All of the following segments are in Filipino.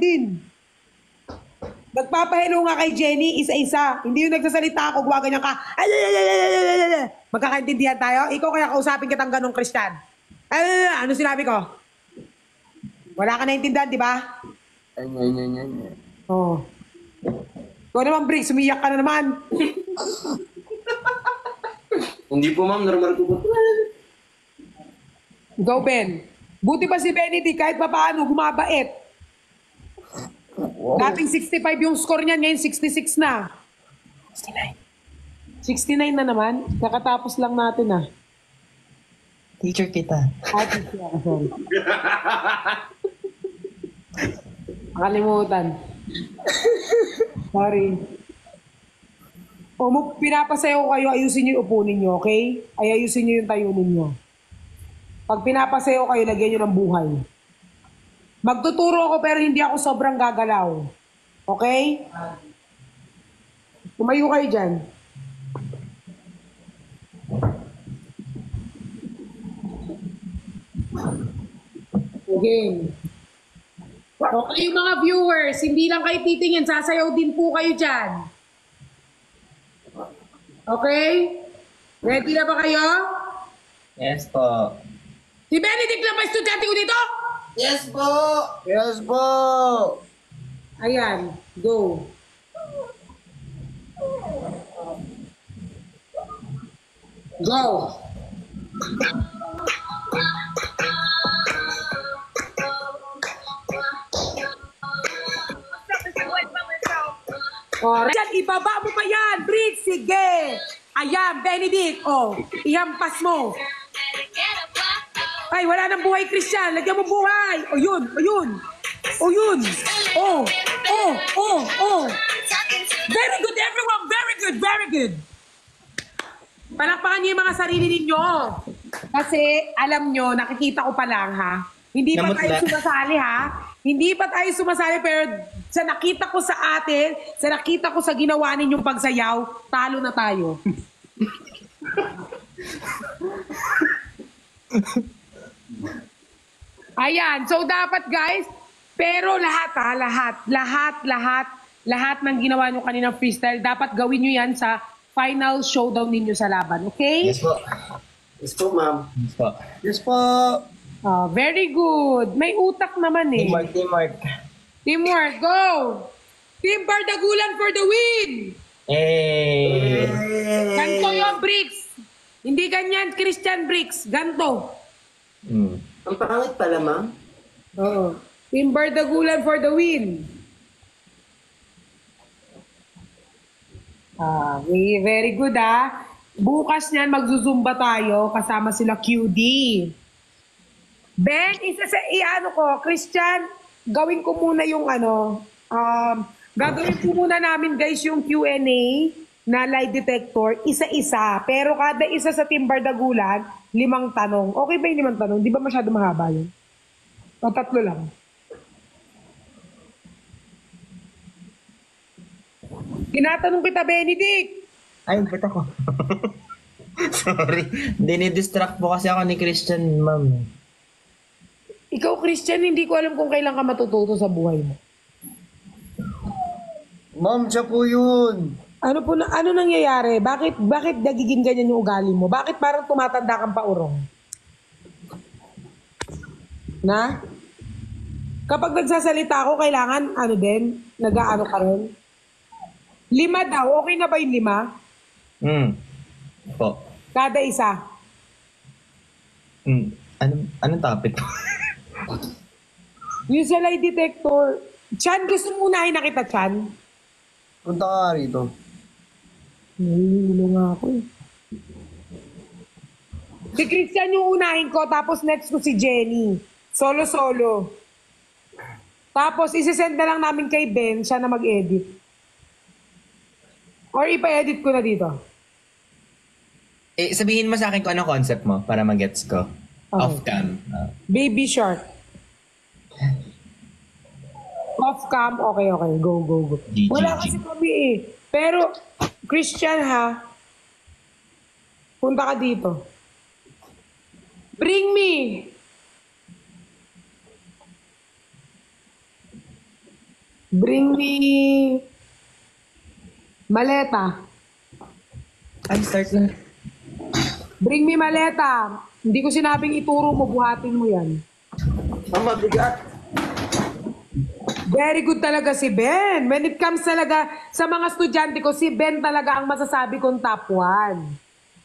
din. Nagpapahelo nga kay Jenny, isa-isa. Hindi yung nagsasalita ako, gumaganyan ka. Ay, ay, ay, ay, ay, ay, ay, ay. Magkakaintindihan tayo? Ikaw kaya kausapin kitang ganong Christian. Ay, ay, ay, ano sinabi ko? Wala ka naintindihan, di ba? Ay, ay, ay, ay, ay. Oo. Ikaw naman, Briggs, sumiyak ka na naman. Hindi po, ma'am. Normal ko po. Ikaw, Ben. Buti pa si Benedict, kahit pa paano, gumabait. Wow. Dating 65 yung score niyan, ngayon 66 na. 69. 69 na naman. Kakatapos lang natin ah. Teacher kita. Teacher ako, sorry. Nakalimutan. Sorry. O, pinapasayaw kayo, ayusin niyo yung upo ninyo, okay? Ay, ayusin niyo yung tayo ninyo. Pag pinapasayaw kayo, lagyan niyo ng buhay. Magtuturo ako pero hindi ako sobrang gagalaw. Okay? Tumayo kayo dyan. Okay. Okay, yung mga viewers, hindi lang kayo titingin, sasayaw din po kayo dyan. Okay? Ready na ba kayo? Yes po. Si Benedict lang ba estudyante ko dito? Yes po! Yes po! Ayan, go. Go. Diyan, ibaba mo pa yan, Briggs, sige. Ayan, Benedict, oh, ihampas mo. Ay, wala nang buhay, Christian. Lagyan mo buhay. O yun, o yun. O yun. Oh, oh, oh, oh. Very good, everyone. Very good, very good. Palakpakan niyo yung mga sarili ninyo. Kasi, alam nyo, nakikita ko pa lang, ha? Hindi pa tayo sumasali, ha? Hindi pa tayo sumasali, pero sa nakita ko sa atin, sa nakita ko sa ginawa ninyong pagsayaw, talo na tayo. Ayan, so dapat guys, pero lahat ng ginawa nyo kaninang freestyle, dapat gawin nyo yan sa final showdown ninyo sa laban, okay? Yes po. Yes po, ma'am. Yes po. Yes po! Very good. May utak naman eh. Teamwork, teamwork. Teamwork, go! Team Bardagulan for the win! Eh. Ganto yung Briggs. Hindi ganyan, Christian Briggs. Ganto. Ang pangit pala, ma'am. Oo. Team Bardagulan for the win. Very good Bukas niyan magzuzumba tayo kasama sila QD. Ben, iano ko, Christian, gawin ko muna yung gagawin ko muna namin guys yung Q&A na lie detector, isa-isa. Pero kada isa sa Team Bardagulan, 5 tanong. Okay ba yung 5 tanong? Di ba masyado mahaba yun? O 3 lang. Tinatanong kita, Benedict. Ay, kita ko. Sorry. Dinidistract po kasi ako ni Christian, ma'am. Ikaw, Christian, hindi ko alam kung kailan ka matututo sa buhay mo. Ma'am, siya po yun. Ano nangyayari? Bakit nagiging ganyan yung ugali mo? Bakit parang tumatanda kang paurong? Na? Kapag nagsasalita ako, kailangan, nag-aano ka rin? 5 daw. Okay na ba yung 5? Po. Kada isa. Anong topic? Yung sa lie detector. Chan, gusto mo unahin na kita, Chan? Punta ka rito. Nahihilo nga ako eh. Si Christian yung unahin ko, tapos next ko si Jenny. Solo-solo. Tapos isi-send na lang namin kay Ben, siya na mag-edit. Or ipa-edit ko na dito. Sabihin mo sa akin kung anong concept mo para mag-gets ko. Off-cam. Baby shark. Off-cam, okay. Go. GG. Wala kasi kami eh. Pero, Christian punta ka dito. Bring me. Bring me maleta. Ay, start na. Bring me maleta. Hindi ko sinabing ituro mo, buhatin mo yan. Ang mabigat. Very good talaga si Ben. When it comes talaga sa mga estudyante ko, si Ben talaga ang masasabi kong top 1.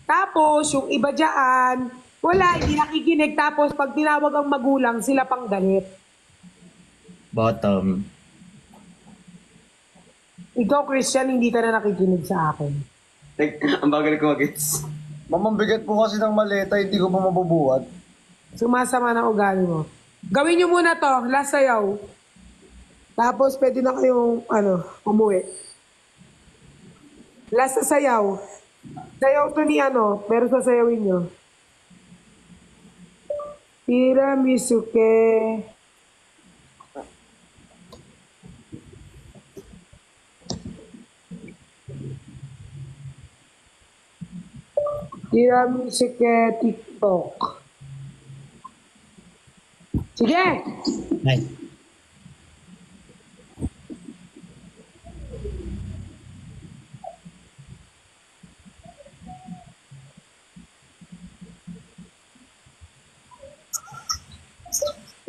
Tapos, yung iba dyan, wala, hindi nakikinig. Tapos, pag tinawag ang magulang, sila pang galit. Bottom. Ikaw, Christian, hindi ka na nakikinig sa akin. Ang bagal ko mag-gets. Ma'am, ang bigat po kasi ng maleta, hindi ko pa mabubuhat. Sumasama ng ugali mo. Gawin nyo muna to, last sayaw. Tapos, pwede na kayong, umuwi. Last na sayaw. Sayaw to ni pero sasayawin nyo. Tiramisu ke. Tiramisu ke TikTok. Sige! Nice.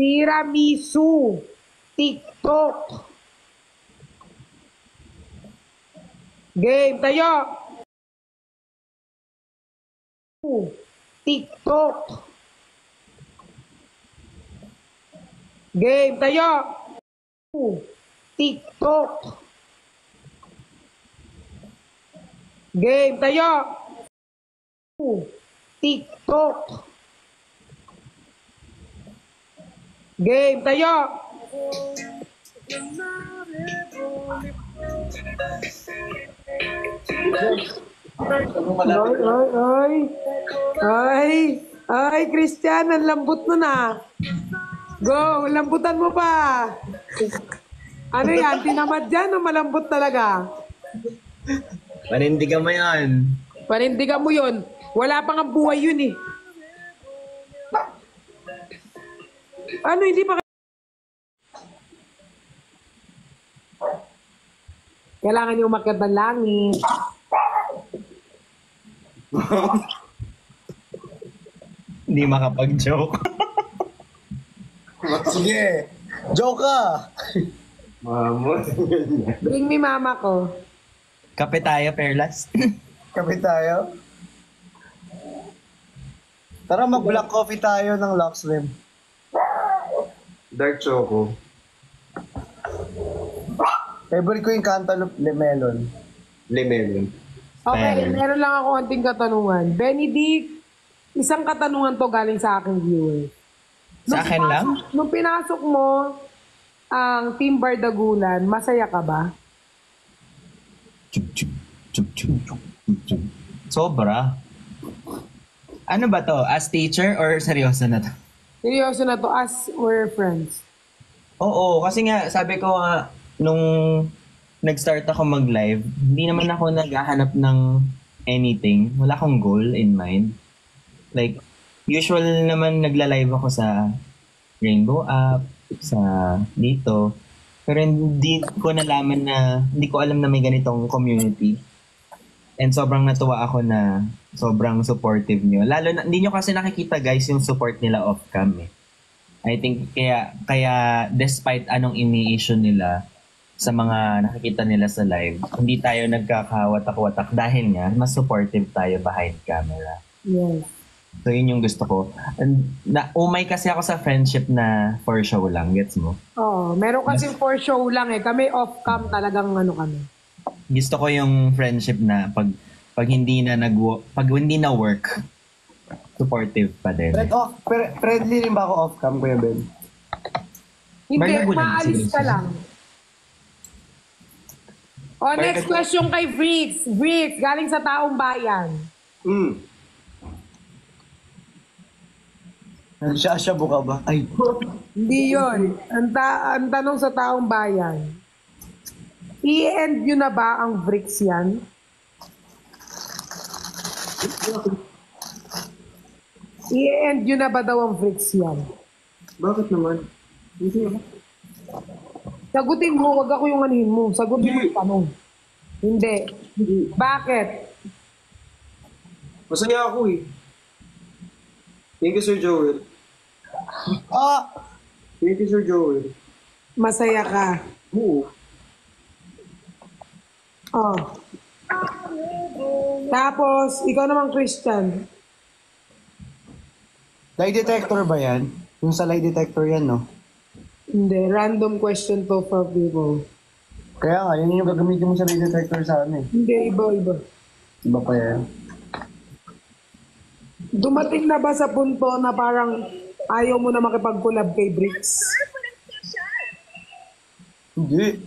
Tiramisu. TikTok. Game, tayo. TikTok. Game, tayo. TikTok. Game, tayo. TikTok. Game, tayo. Ay, Christian, ang lambot mo na. Go, lambutan mo pa. Ano yan, tinamad dyan o malambot talaga? Panindigan mo yan. Panindigan mo yun. Wala pang ang buhay yun eh. Ano, hindi pa... Kailangan niyo umakyat ng langit. Hindi makapag-joke. Sige. Joke ka. Mama. Bring me mama ko. Kape tayo, Perlas. Kapit tayo. Tara, mag-black coffee tayo ng Lux Lim. Dark Choco. Favorite ko yung Cantaloupe Lemelon. Lemelon. Okay, Fair. meron lang ako anting katanungan. Benedict, isang katanungan to galing sa aking viewer. Sa akin lang? Nung pinasok mo ang Team Bardagulan, masaya ka ba? Sobra. Ano ba to? As teacher or seryoso na to? Seryoso na to, as we're friends. Oo, kasi nga, sabi ko nga, nung nag-start ako mag-live, hindi naman ako naghahanap ng anything. Wala akong goal in mind. Like, usual naman nagla-live ako sa Rainbow App, sa dito. Pero hindi ko nalaman na, hindi ko alam na may ganitong community. And sobrang natuwa ako na sobrang supportive nyo. Lalo na, hindi nyo kasi nakikita guys yung support nila off-cam eh. I think kaya despite anong ini-issue nila sa mga nakikita nila sa live, hindi tayo nagkakawatak-watak dahil nga mas supportive tayo behind camera. Yes. So yun yung gusto ko. And umay kasi ako sa friendship na for show lang, gets mo? Oo, meron kasi for show lang eh. Kami off-cam talagang kami. Gusto ko yung friendship na pag hindi na pag hindi na work, supportive pa din. Friendly rin ba ako off-cam, Kuya Ben? Hindi, Bardagulan, maalis ka sige. lang. O, next question kay Briggs. Briggs, galing sa taong bayan. Nagsasyabu ka ba? Ay. Hindi yun. Ang tanong sa taong bayan, i-end nyo na ba ang Briggs yan? I-end nyo na ba daw ang Briggs yan? Bakit naman? Hindi. Sagutin mo, wag ako yung anihin mo. Sagutin mo yung tanong. Hindi. Bakit? Masaya ako eh. Thank you, Sir Joel. Ah! Thank you, Sir Joel. Masaya ka. Oo. Oh. Tapos, ikaw naman Christian. Lie detector ba yan? Yung sa lie detector yan, no? Hindi, random question to for people. Kaya nga, yun yung gagamitin mo sa lie detector sa ano eh. Hindi, iba. Iba pa yan. Dumating na ba sa punto na parang ayaw mo na makipag-collab kay Bricks? Hindi.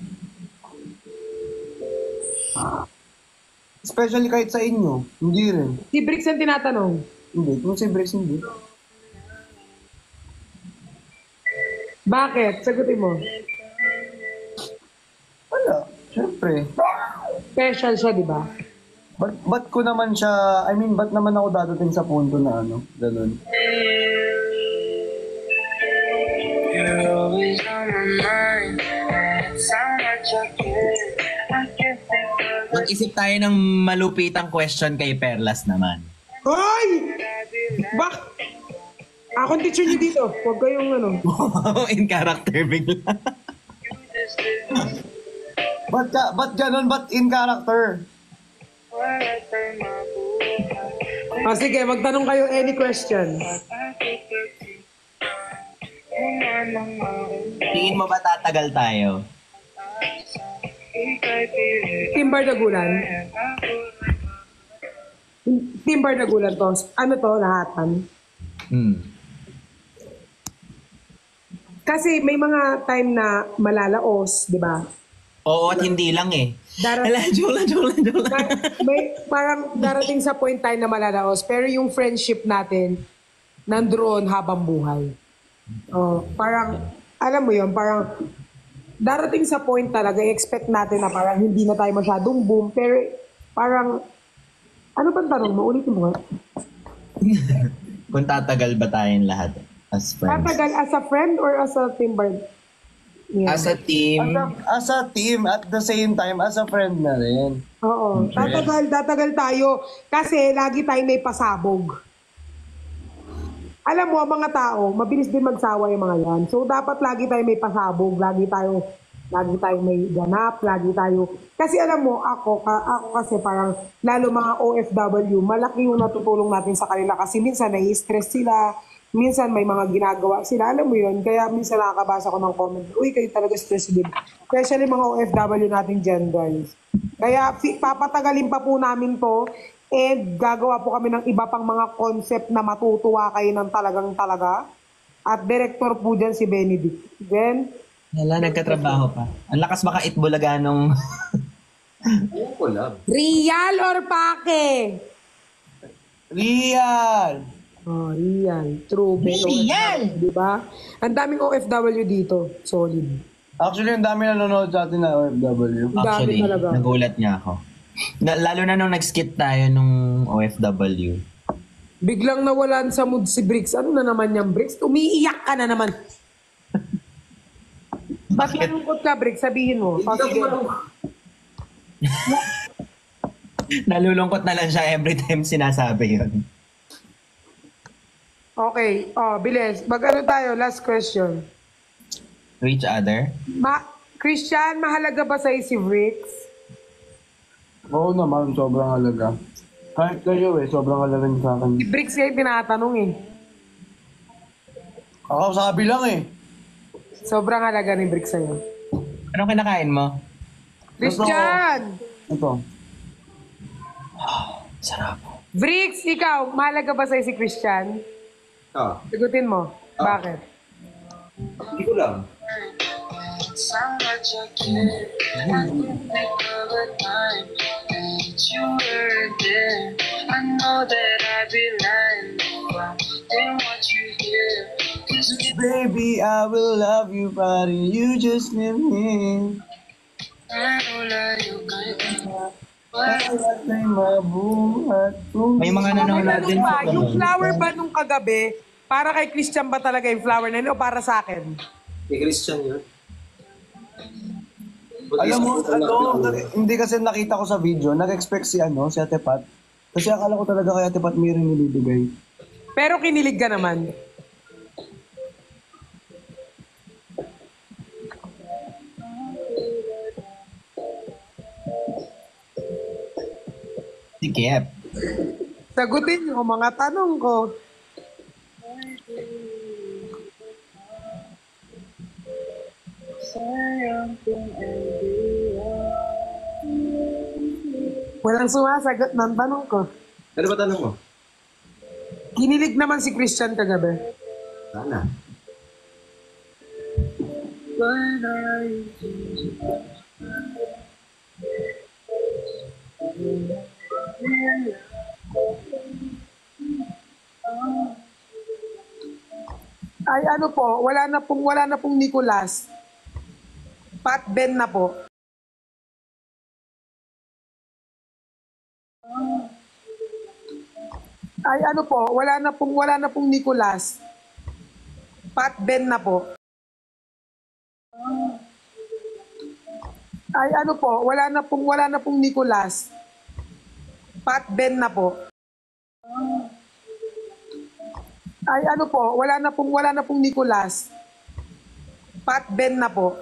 Especially kahit sa inyo. Hindi rin. Si Bricks ang tinatanong. Hindi. Kung si Brex, hindi. Bakit? Sagutin mo. Wala. Siyempre. Special siya, di ba? Ba't ko naman siya, ba't naman ako dadating sa punto na ano, ganun. You're always on my mind. It's how much I care. I can't think of Mag-isip tayo ng malupitang question kay Perlas naman. Hoy! Bak! Akong teacher niyo dito. Huwag kayong ano. In character bigla. Ba't ganun? Ba't in character? Sige, magtanong kayo any question. Tingin mo ba tatagal tayo? Team Bardagulan. Team Bardagulan to. Ano to, lahatan? Kasi may mga time na malalaos, di ba? Oo, at hindi lang eh. Hala, joke lang. May parang darating sa point tayo na malalaos, pero yung friendship natin nandoon habang buhay. Oh, parang alam mo yon, parang darating sa point talaga expect natin na parang hindi na tayo masyadong boom, pero parang ano bang tanong mo? Ulitin mo nga. Kung tatagal ba tayong lahat as friends? Tatagal as a friend or as a team bird? Yeah. As a team, As a team, at the same time, as a friend na rin. Oo. Tatagal tayo. Kasi lagi tayo may pasabog. Alam mo, ang mga tao, mabilis din magsawa yung mga yan. So, dapat lagi tayo may pasabog. Lagi tayo may ganap. Lagi tayo... Kasi alam mo, ako kasi parang, lalo mga OFW, malaki yung natutulong natin sa kanila. Kasi minsan nai-stress sila. Minsan may mga ginagawa sila. Alam mo yun, kaya minsan nakakabasa ko ng comment, uy, kayo talaga stress din. Especially mga OFW natin dyan, guys. Kaya papatagalin pa po namin to and gagawa po kami ng iba pang mga concept na matutuwa kayo ng talaga. At director po dyan si Benedict. Then, hala, nagkatrabaho pa. Ang lakas baka itbulaga nung... Collab. Real or Pake? Real! Oh, real. True. Real! Diba? Ang daming OFW dito. Solid. Actually, ang dami nanonood sa atin na OFW. Ang dami Actually, talaga. nagulat niya ako. Lalo na nung nag-skit tayo nung OFW. Biglang nawalan sa mood si Bricks. Ano na naman yung Bricks? Umiiyak ka na naman. Bakit nalungkot ka, Bricks? Sabihin mo. Nalulungkot na lang siya every time sinasabi yun. Okay. Oh, bilis. Mag-ano tayo? Last question. To each other? Christian, mahalaga ba sa'yo si Bricks? Oo naman, sobrang halaga. Kahit kayo sobrang halaga niyo sa akin. Si Bricks kayo tinatanong eh. Ako sabi lang eh. Sobrang halaga ni Bricks sa'yo. Anong kinakain mo? Christian! Ito. Sarap. Bricks, ikaw, mahalaga ba sa'yo si Christian? Sagutin mo. Bakit? Hindi ko lang. It's how much I care. I can't think of a time that you were there. I know that I'd be lying if I didn't want you here. 'Cause Baby, I will love you, buddy. You just need me. I know that you can't. At may mabuhat. May mga nanonood din Ano ba? sa Yung flower ba nung kagabi, para kay Christian ba talaga yung flower na yun o para sa akin? Kay Christian yun. Alam mo, hindi kasi nakita ko sa video, nag-expect si Ate Pat. Kasi akala ko talaga kay Ate Pat may rin nilibigay. Pero kinilig ka naman. Si Kep. Sagutin niyo ang mga tanong ko. Walang sumasagot ng tanong ko. Ano ba tanong mo? Kinilig naman si Christian kagabi. Sana. Ay ano po, wala na pong Nicolas. Pat Ben na po. Ay ano po, wala na pong Nicolas. Pat Ben na po. Ay ano po, wala na pong Nicolas. Pat Ben na po. Ay ano po, wala na pong Nicolas. Pat Ben na po.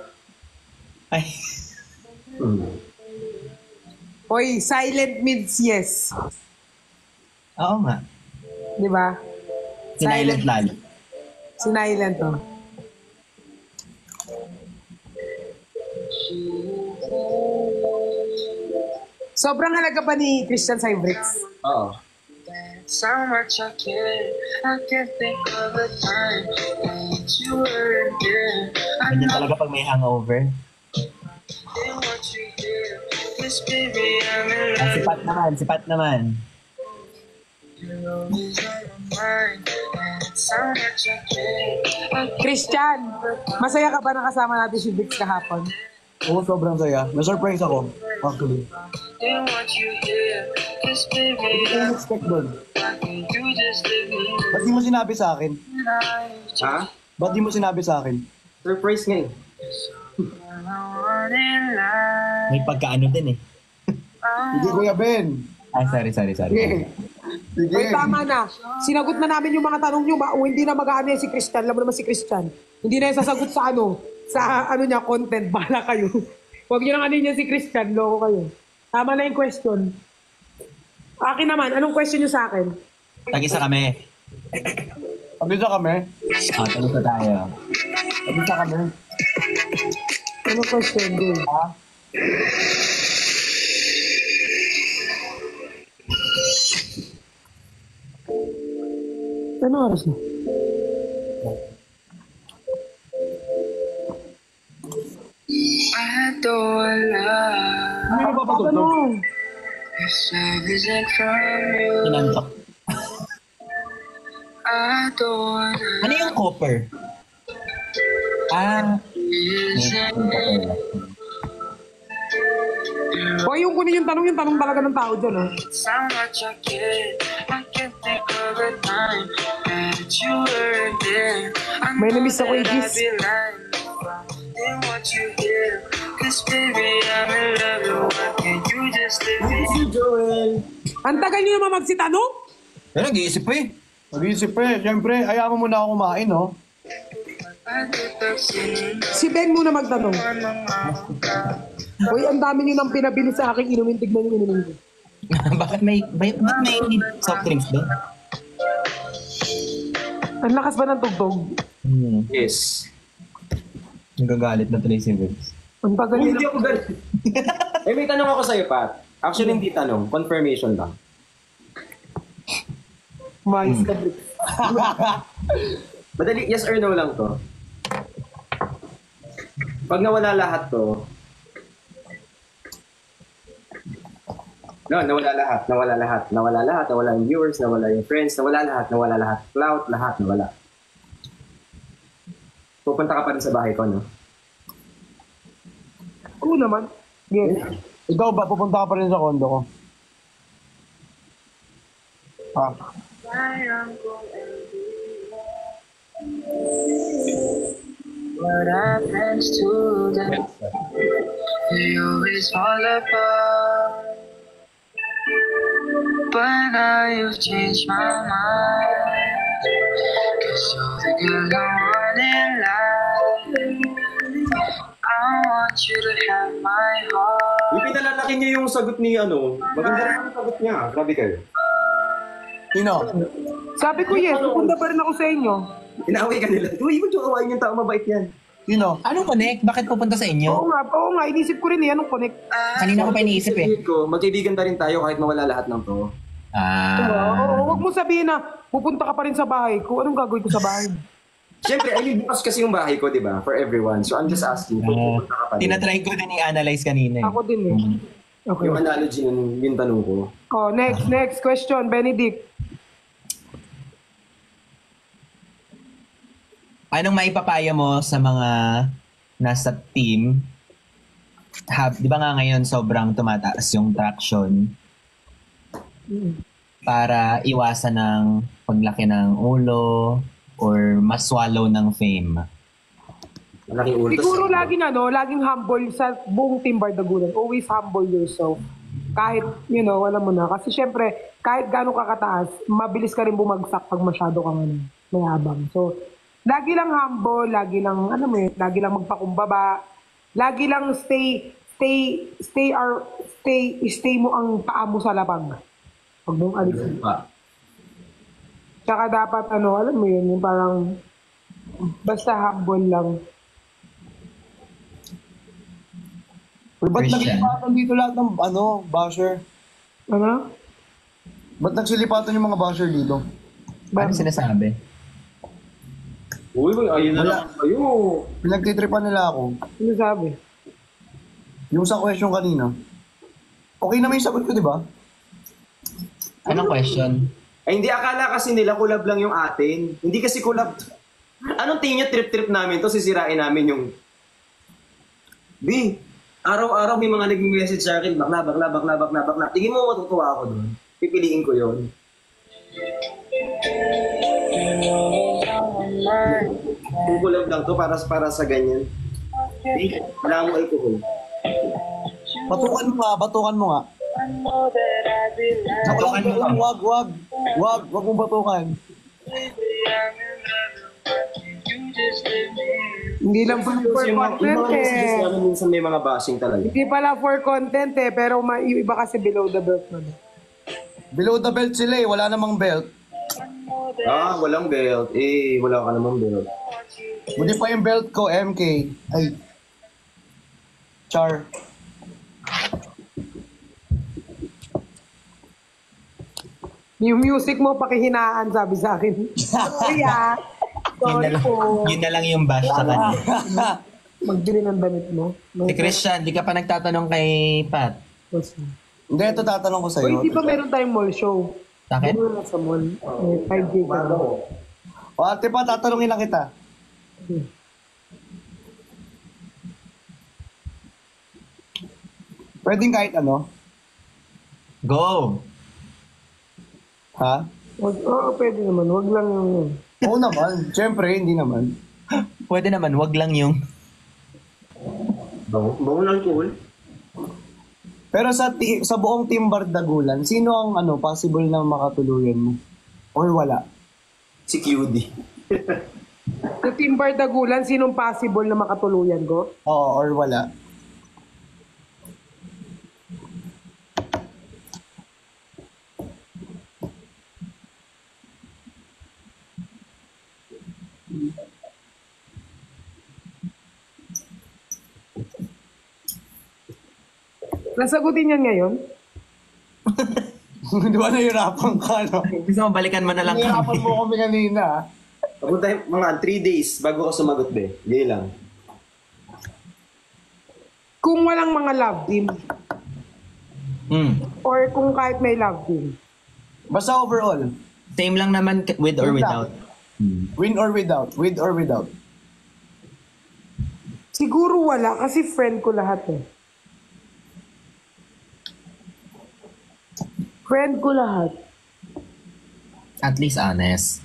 Ay. Hoy, silent means yes. Oo nga. Di ba? Silent lalo. Silent to. Sobrang halaga ba ni Christian Cybrix? Oo. That's how much I care. I can't think of a time that you were there. I Ganyan know talaga pag may hangover. what you hear. This baby, I'm in Ah, love. si Pat naman. You're always on my mind. That's how much I care. Christian, masaya ka ba nakasama natin si Vix kahapon? Oo, sobrang saya. Na-surprise ako, actually. And what you hear. This baby, Hindi ko expect doon. you just live me. Ba't di mo sinabi sa akin? Ha? Ba't di mo sinabi sa akin? Surprise nga eh. May pagkaano din eh. Hindi, Kuya Ben. Ah, sorry. Sige. Sige. Wait, tama na. Sinagot na namin yung mga tanong nyo. O hindi na mag-ano yan si Christian. Alam mo naman si Christian. Hindi na yung sasagot sa niya, content. Bahala kayo. Huwag nyo nang ano niya si Christian. Loko kayo. Tama na yung question. Akin naman, anong question nyo sa akin? Tag-isa kami. Pabisa kami. Ah, tag-isa tayo. Pabisa kami. Anong question, Dave? Anong oras na? I don't love Ano ba patutog? if love isn't from you. Inantok. I don't Ano yung copper? Ah, isn't O yung kunin yung tanong talaga ng tao dyan, ha? how much I care. I can't think of a time that you were there. I May know namiss ako, that Igis. I'd be lying in what you hear. Cause baby, I'm in love. Why can't you just live me? Si Joel. Ang tagal nyo naman magsitanong? pero nag-iisip pa eh. Mag-iisip pa eh. Siyempre, ayaw mo muna ako kumain, no? I did the same. Si Ben muna magtanong. Uy, ang dami nyo nang pinabili sa aking inumin. Tignan nyo inumin ko. Bakit may soft drinks doon? Ang lakas ba ng tugtog? Yes. Nagagalit na Tracy Wills. Ang tagal Uy, nyo hindi ako galit. Eh, may tanong ako sa'yo, Pat. Actually, hindi tanong. Confirmation lang. mais ka, Brix. Madali, yes or no lang to. Pag nawala lahat to, nawala lahat, nawala yung viewers, nawala yung friends, nawala lahat, clout, lahat, nawala. Pupunta ka pa rin sa bahay ko, no? Oo naman. Yes. Ikaw ba, pupunta ka pa rin sa kondo ko? Ah. What happens to them? we always fall apart. But now you've changed my mind. Cause you're the girl I want in life. I want you to have my heart. Yung pinalalaki niya yung sagot ni maganda rin ang sagot niya. Grabe kayo. Sino? Sabi ko yes, pupunta pa rin ako sa inyo. Inaaway ka nila. Uy, huwag yung awayin yung tao, mabait yan. Sino? Anong connect? Bakit pupunta sa inyo? Oo nga, inisip ko rin anong connect. Kanina ko pa iniisip eh. Sabihin ko, magkaibigan pa rin tayo kahit mawala lahat ng to. Oo, huwag mo sabihin na pupunta ka pa rin sa bahay ko. Anong gagawin ko sa bahay? Siyempre, bukas kasi yung bahay ko, di ba? For everyone. So I'm just asking kung pupunta ka pa rin. Tinatry ko din i-analyze kanina eh. Ako din eh. Okay. Yung analogy nun, yung tanong ko. Oh, next question, Benedict. Anong maipapayo mo sa mga nasa team? Di ba nga ngayon sobrang tumataas yung traction para iwasan ng paglaki ng ulo or maswallow ng fame? Malaking ulo. Siguro laging humble sa buong Team Bardagulan. Always humble yourself. Kahit, alam mo na. Kasi syempre, kahit gano'ng kakataas, mabilis ka rin bumagsak pag masyado kang mayabang. So, lagi lang humble, lagi lang magpakumbaba, lagi lang stay mo ang paa mo sa labag. Huwag mong alisin. Tsaka dapat, alam mo yun, yung parang, basta humble lang. Ba't Christian. nagsilipatan dito lahat ng, basher? Ano? Ba't nagsilipatan yung mga basher dito? Ano sinasabi? Uy, ayun na lang kayo. Pinagtitripan nila ako. Ano sabi? Yung sa question kanina. Okay naman yung sagot ko, di ba? Anong question? Ay, hindi, akala kasi nila collab lang yung atin. Hindi kasi collab. Anong tingin nyo trip-trip namin to? Sisirain namin yung... B, araw-araw may mga nag-message sa akin, bakla. Tingin mo matutuwa ako doon. Pipiliin ko yon. Kung collab lang to para sa ganyan. B, wala mo alcohol. Batukan mo nga. Batukan mo nga. Wag mong batukan. Hindi lang for Yung content mga messages eh. namin minsan may mga bashing talaga. Hindi pala for content eh, pero yung iba kasi below the belt na. Below the belt sila eh. Wala namang belt. Ah, walang belt. Wala ka namang belt. Buti pa yung belt ko, MK. Ay. Char. Yung music mo, pakihinaan, sabi sa akin. Kaya, sorry po. Yun na lang yung bash sa kanya. Magdili ng damit mo. Si Christian, di ka pa nagtatanong kay Pat. Hindi, ito tatanong ko O, sa'yo. hindi ba meron tayong mall show? Sa akin? Doon na sa mall. 5G ka. O, ate pa, tatanungin lang kita. Pwedeng kahit ano? Go! Ha? Pwede naman. Wag lang yung yun. Oo naman. Siyempre, hindi naman. Pwede naman, wag lang yung... Bango ng alcohol. Pero sa buong Team Bardagulan, sino ang possible na makatuluyan mo? Or wala? Si QD. Sa Team Bardagulan, sinong possible na makatuluyan ko? Oo, or wala? Nasagutin yan ngayon? Di ba nahirapan ka, no? Gusto mo, balikan mo na lang Nahirapan kami. mo kami kanina. Papunta mga 3 days bago ka sumagot, be. Gaya lang. Kung walang mga love team, or kung kahit may love team. Basta overall, Same lang naman with or Wait without. win or without, with or without. Siguro wala, kasi friend ko lahat eh. Friend ko lahat. At least honest.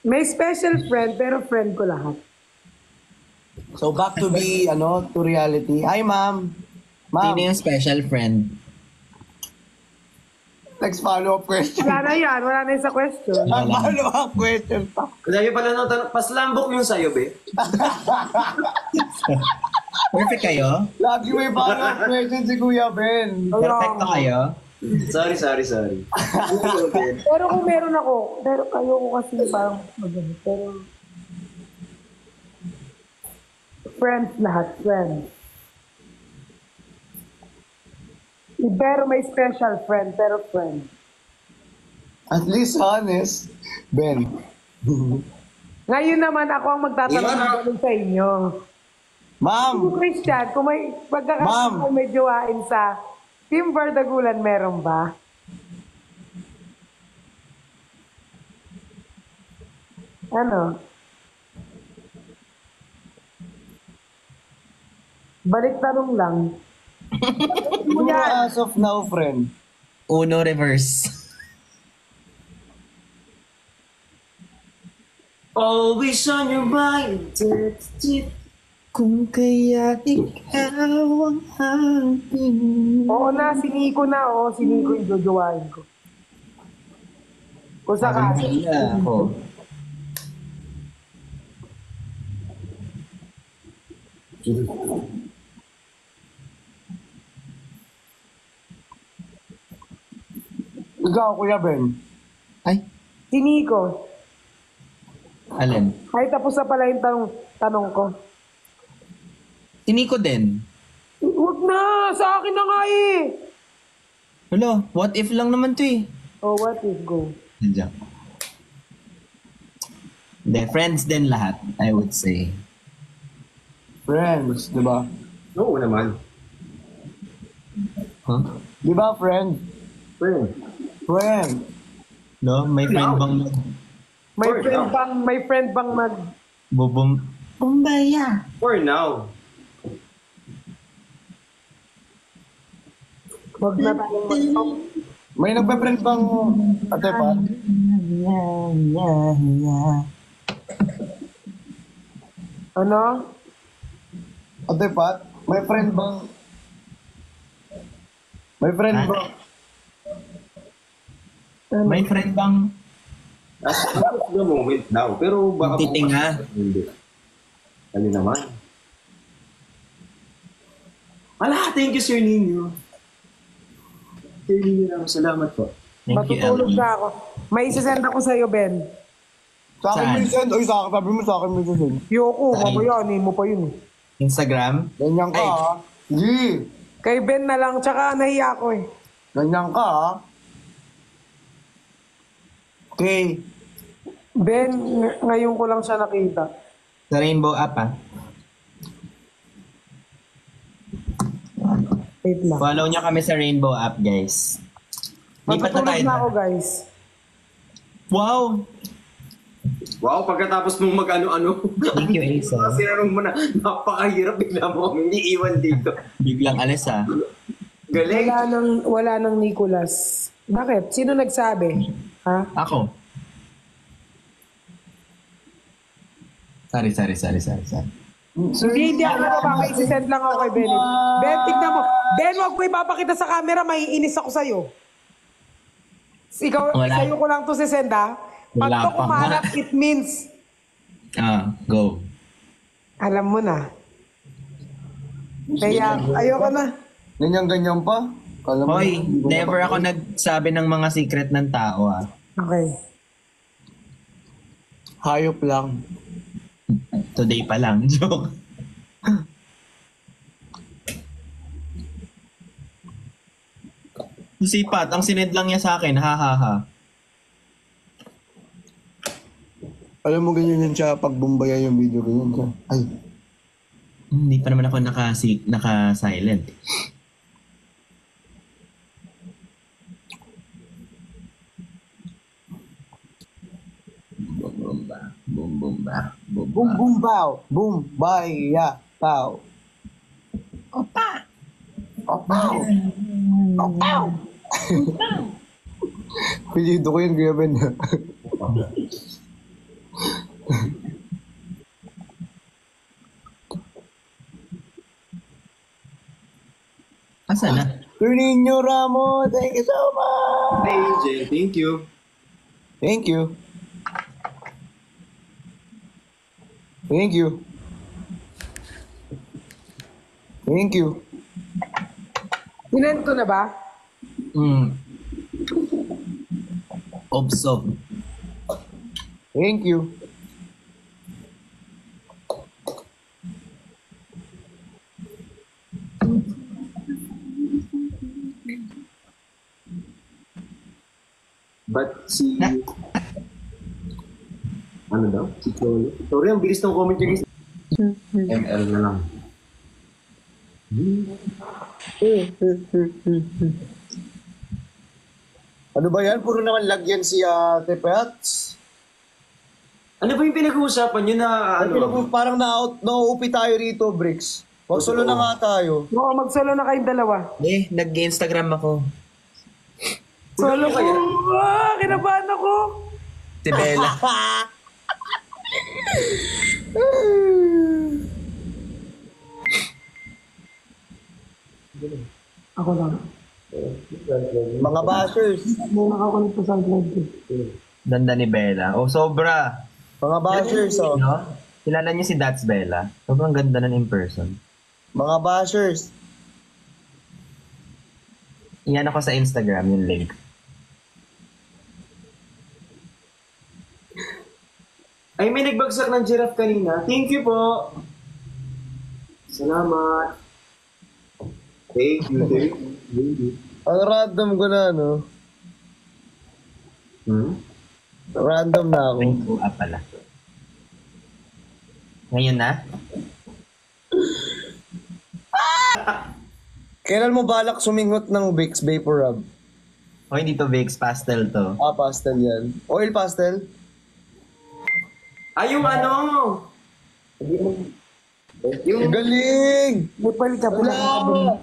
May special friend, pero friend ko lahat. So back to to reality. Hi, ma'am. Ma'am, Sino yung special friend? next follow-up question. Wala na yan. Wala na yung sa question. Ang follow-up question pa. Lagi pala nung tanong, paslambok yung sa'yo, be. Perfect kayo? Lagi may follow-up question si Kuya Ben. Perfecto kayo? Sorry. Pero kung meron ako, pero ayoko kasi parang magano. Pero friends lahat, friends. Pero may special friend, pero friend. At least honest, Ben. Ngayon naman ako ang magtatanong Iwan, ng ganun sa inyo. Ma'am, Kung Christian, kung may Ma'am. pagkakataon may jowain sa Team Bardagulan, meron ba? Ano? Balik tanong lang. siguro as of now, friend. Uno reverse. Always on your mind. Kung kaya ikaw ang aking... Oo na, si Nico na. Oo, si Nico yung jojowain ko. Kung sakali. Ako. Ikaw, Kuya Ben. Ay, Si Nico. alin? Ay, tapos na pala yung tanong ko. Tini ko din. Huwag na! Sa akin na nga eh! Hello, what if lang naman to eh. Oh, what if go? Nandiyan. Hindi, friends din lahat, I would say. Friends, di ba? Oo naman. Huh? Di ba, friend? Friend. Friend. No, may friend bang May friend bang mag... bubum... Bumbaya. For now. Wag na tayong mag-talk. May nagpe-friend bang ate pa? Ano? Ate Pat? May friend bang... May friend Ah. bang... May friend bang At the moment now. Pero baka... titinga? Hindi. Kali naman. Ala, thank you, Sir Nino. Sir Nino, salamat po. Thank you, Matutulog Ellie. na ako. May isasend ako sa'yo, Ben. Sa akin Saan? mo send. Oy, sa akin. Sabi mo sa akin mo send. Yoko, Ay. mamaya, mo pa yun eh. Instagram? Ganyan ka, Ay. ha? Sige. Kay Ben na lang, tsaka nahiya ako eh. Ganyan ka, ha? Okay. Ben, ngayon ko lang siya nakita. Sa Rainbow app ah. Wait lang. Follow nyo kami sa Rainbow app, guys. Lipat na Matutulog tayo. na ako, guys. Wow! Wow, pagkatapos mong mag-ano-ano. Thank you, Asa. Sinanong mo na, napakahirap. Bigla mo kami iiwan dito. Biglang alis ah. Galing. Wala nang Nicolas. Bakit? Sino nagsabi? Ha? Ako. Sorry. Hindi ako nababa. Isisend lang ako kay Ben. Ben, tignan mo. Ben, wag ko ipapakita sa camera. Maiinis ako sa'yo. Ikaw, Wala. sa'yo ko lang to sisend, ha? Pag Wala to pa kumalat, nga. it means, Go. alam mo na. Kaya, ayoko na. Ganyan-ganyan pa. Alam mo, Hoy, hindi ko never na- ako nagsabi ng mga secret ng tao ah. Okay. Hayop lang. Today pa lang. Joke. Si Pat, ang sinend lang niya sa akin, ha ha ha. Alam mo, ganyan yun siya pag bumbaya yung video. Ganyan siya. Ay, Hindi pa naman ako naka-silent. Boom boom ba. Boom boom ba. Boom boom, ba. boom, bow. Boom, baya, pow. Opa! Opaw! Opaw! Pilido ko yun, Kuya Ben. Asa na? Carnino Ramo, thank you so much! Hey, Angel, thank you. Thank you. Thank you. Thank you. Sinend ko na ba? Obso. Thank you. But si... Ano daw? Si Chloe. Sorry, ang bilis ng comment niya guys. ML na lang. Ano ba yan? Puro naman lagyan si Ate Pats. Ano ba yung pinag-uusapan nyo na Parang nauupi tayo rito, Bricks. Magsulo na nga tayo. Oo, magsolo na kayong dalawa. Nag-Instagram ako. Solo ko. Kinabahan ako. Si Bella. Ako lang. Mga bashers. Muna ako nito sa vlog. Ganda ni Bella. Oh, sobra. Mga bashers, oh. No? Kilala niyo si That's Bella? Sobrang ganda nun in person. Mga bashers. Iyan ako sa Instagram, yung link. Ay, may nagbagsak ng giraffe kanina. Thank you po. Salamat. Thank you. Ang random ko na, no? Random na ako. Link ko pala. Ngayon na? Kailan mo balak sumingot ng Vicks Vapor Rub? O hindi to Vicks, pastel to. Pastel yan. Oil pastel? Ay, yung ano! Ang galing! Bupal ka pala. Wala!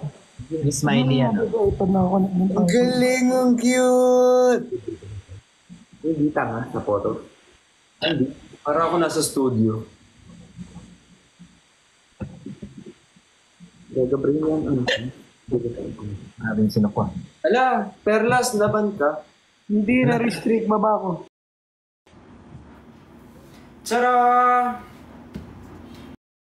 Yung smiley ano. Ito na ako. Ang galing! Ang cute! Hindi tanga sa photo. Hindi. Para ako nasa studio. Gabriel yan, ano? Maraming sinukwa. Ala, Perlas, laban ka. Hindi na-restrict ba ako? Tara!